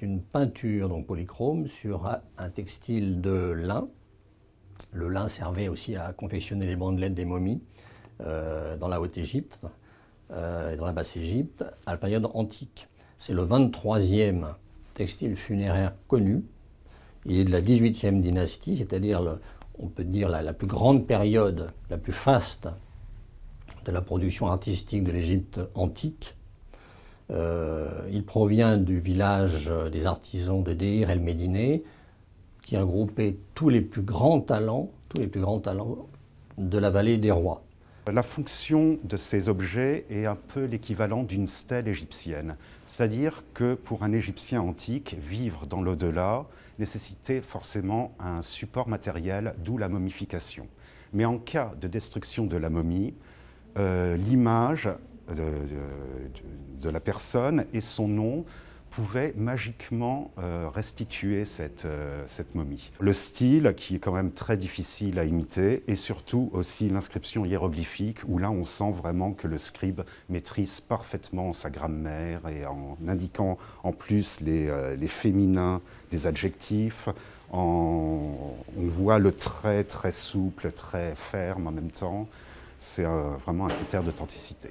c'est une peinture donc polychrome sur un textile de lin. Le lin servait aussi à confectionner les bandelettes des momies dans la Haute-Égypte et dans la Basse-Égypte à la période antique. C'est le 23e textile funéraire connu. Il est de la 18e dynastie, c'est-à-dire, on peut dire, la plus grande période, la plus faste de la production artistique de l'Égypte antique. Il provient du village des artisans de Deir el-Médineh, qui a regroupé tous les plus grands talents de la vallée des rois. La fonction de ces objets est un peu l'équivalent d'une stèle égyptienne. C'est-à-dire que pour un Égyptien antique, vivre dans l'au-delà nécessitait forcément un support matériel, d'où la momification. Mais en cas de destruction de la momie, l'image de la personne et son nom pouvaient magiquement restituer cette momie. Le style, qui est quand même très difficile à imiter, et surtout aussi l'inscription hiéroglyphique, où là on sent vraiment que le scribe maîtrise parfaitement sa grammaire, et en indiquant en plus les féminins des adjectifs, on voit le trait très souple, très ferme en même temps. C'est vraiment un critère d'authenticité.